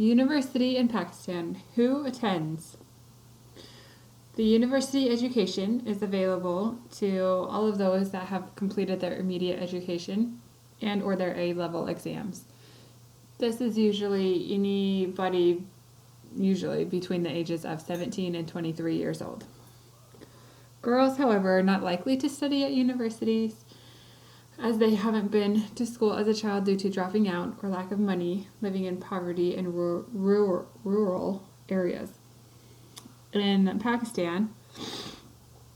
University in Pakistan. Who attends? The university education is available to all of those that have completed their immediate education and or their A-level exams. This is usually anybody between the ages of 17 and 23 years old. Girls, however, are not likely to study at universities as they haven't been to school as a child due to dropping out or lack of money, living in poverty in rural areas. In Pakistan,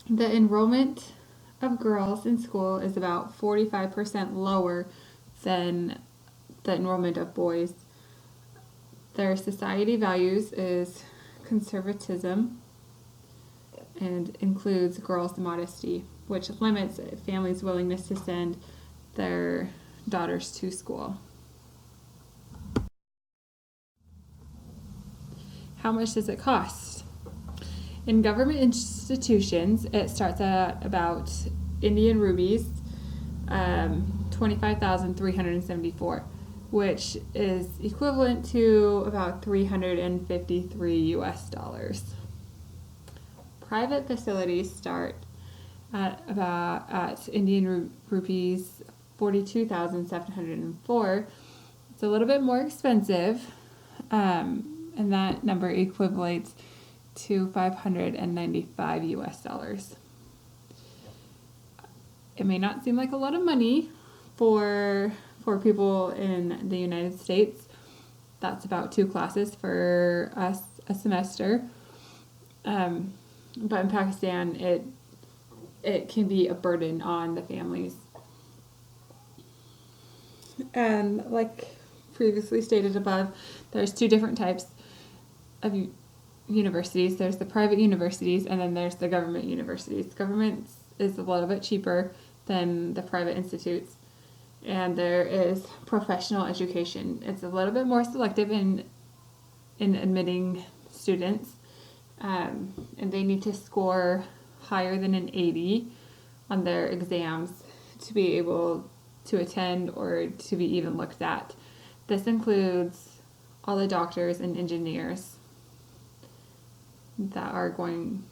the enrollment of girls in school is about 45% lower than the enrollment of boys. Their society values is conservatism and includes girls' modesty, which limits families' willingness to send their daughters to school. How much does it cost? In government institutions, it starts at about Indian rupees, 25,374, which is equivalent to about 353 US dollars. Private facilities start at Indian rupees 42,704. It's a little bit more expensive, and that number equates to 595 US dollars. It may not seem like a lot of money for people in the United States. That's about 2 classes for us a semester. But in Pakistan, it can be a burden on the families. And like previously stated above, there's 2 different types of universities. There's the private universities, and then there's the government universities. Government is a little bit cheaper than the private institutes. And there is professional education. It's a little bit more selective in admitting students. And they need to score higher than an 80 on their exams to be able to attend or to be even looked at. This includes all the doctors and engineers that are going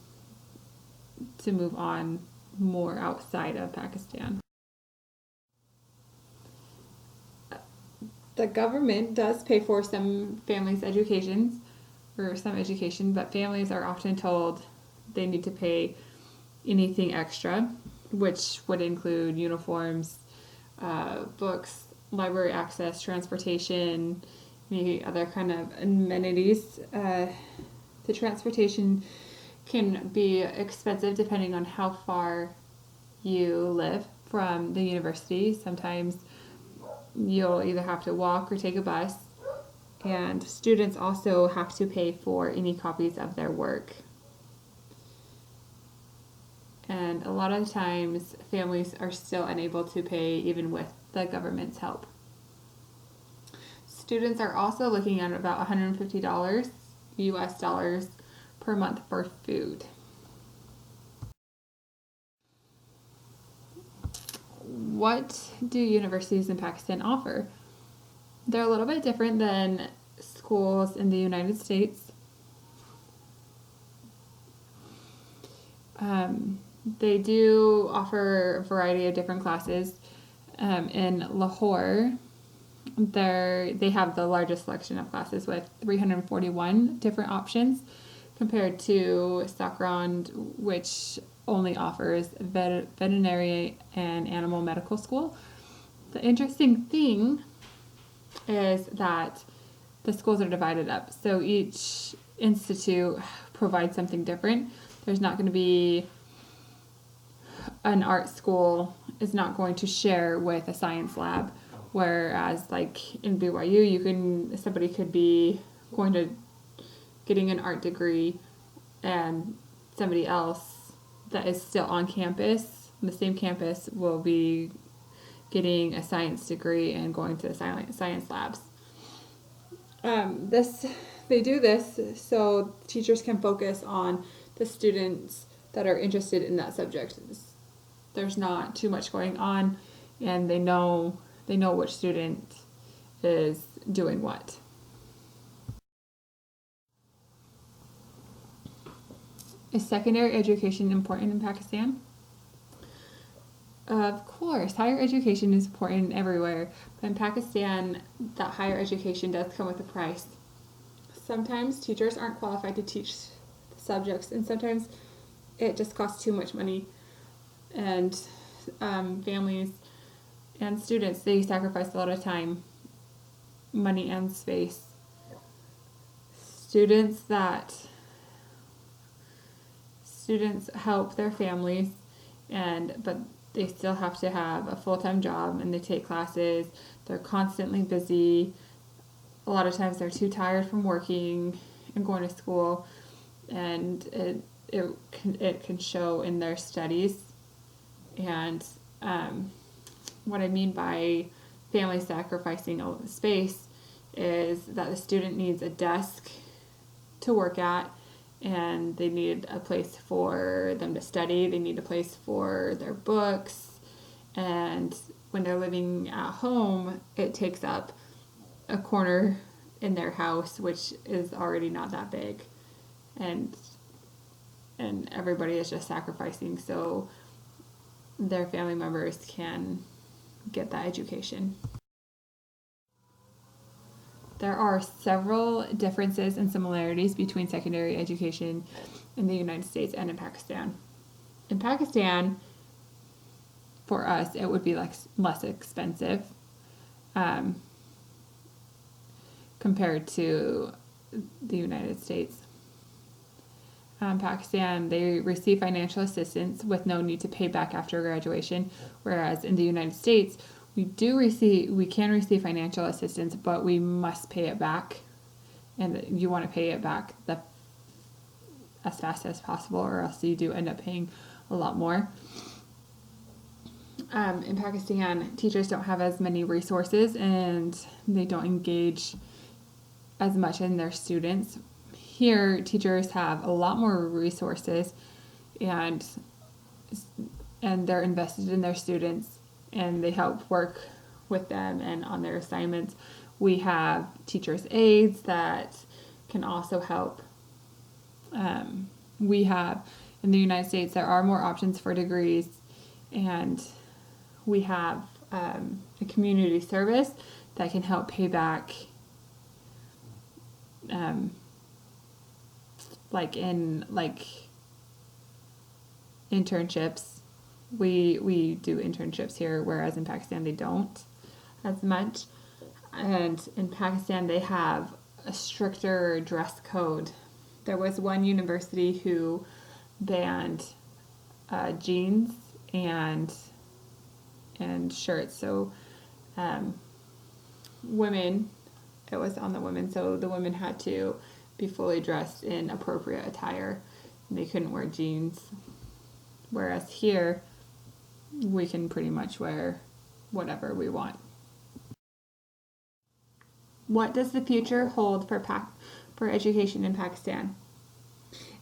to move on more outside of Pakistan. The government does pay for some families' education, but families are often told they need to pay anything extra, which would include uniforms, books, library access, transportation, maybe other kind of amenities. The transportation can be expensive depending on how far you live from the university. Sometimes you'll either have to walk or take a bus. And students also have to pay for any copies of their work. And a lot of times, families are still unable to pay even with the government's help. Students are also looking at about $150 US dollars per month for food. What do universities in Pakistan offer? They're a little bit different than schools in the United States. They do offer a variety of different classes. In Lahore, they have the largest selection of classes with 341 different options compared to Sakrand, which only offers veterinary and animal medical school. The interesting thing is that the schools are divided up. So each institute provides something different. There's not going to be an art school is not going to share with a science lab, whereas like in BYU, somebody could be going to getting an art degree, and somebody else that is still on campus, the same campus, will be getting a science degree and going to the science labs. They do this so teachers can focus on the students that are interested in that subject. There's not too much going on, and they know which student is doing what. Is secondary education important in Pakistan? Of course, higher education is important everywhere, but in Pakistan, that higher education does come with a price. Sometimes teachers aren't qualified to teach subjects, and sometimes it just costs too much money. And families and students, they sacrifice a lot of time, money, and space. Students help their families, but they still have to have a full-time job, and they take classes. They're constantly busy. A lot of times they're too tired from working and going to school, and it can show in their studies. And what I mean by family sacrificing space is that the student needs a desk to work at, and they need a place for them to study. They need a place for their books, and when they're living at home, it takes up a corner in their house, which is already not that big, and everybody is just sacrificing so their family members can get that education. There are several differences and similarities between secondary education in the United States and in Pakistan. In Pakistan, for us, it would be less expensive compared to the United States. Pakistan, they receive financial assistance with no need to pay back after graduation, whereas in the United States, we can receive financial assistance, but we must pay it back, and you want to pay it back as fast as possible, or else you do end up paying a lot more. In Pakistan, teachers don't have as many resources, and they don't engage as much in their students. Here, teachers have a lot more resources, and they're invested in their students, and they help work with them and on their assignments. We have teachers' aides that can also help. We have, in the United States, there are more options for degrees, and we have a community service that can help pay back internships. We do internships here, whereas in Pakistan they don't as much. And in Pakistan they have a stricter dress code. There was one university who banned jeans and shirts. So women, it was on the women, so the women had to be fully dressed in appropriate attire, and they couldn't wear jeans. Whereas here, we can pretty much wear whatever we want. What does the future hold for education in Pakistan?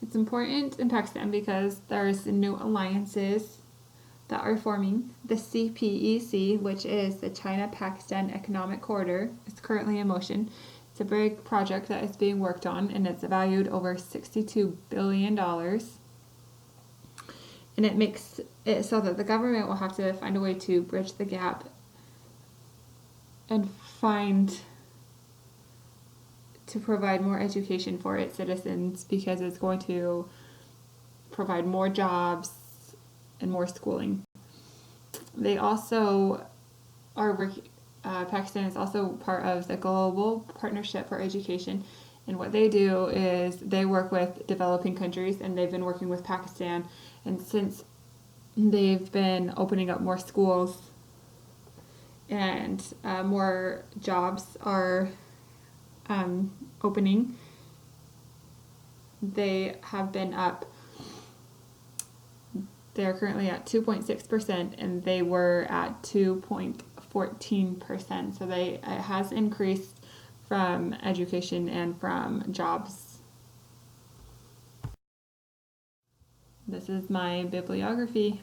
It's important in Pakistan because there's new alliances that are forming. The CPEC, which is the China-Pakistan Economic Corridor, is currently in motion. It's a big project that is being worked on, and it's valued over $62 billion. And it makes it so that the government will have to find a way to bridge the gap and to provide more education for its citizens, because it's going to provide more jobs and more schooling. They also are working. Pakistan is also part of the Global Partnership for Education, and what they do is they work with developing countries, and they've been working with Pakistan, and since they've been opening up more schools and more jobs are opening, they have been up. They're currently at 2.6%, and they were at 2.14%. So it has increased from education and from jobs. This is my bibliography.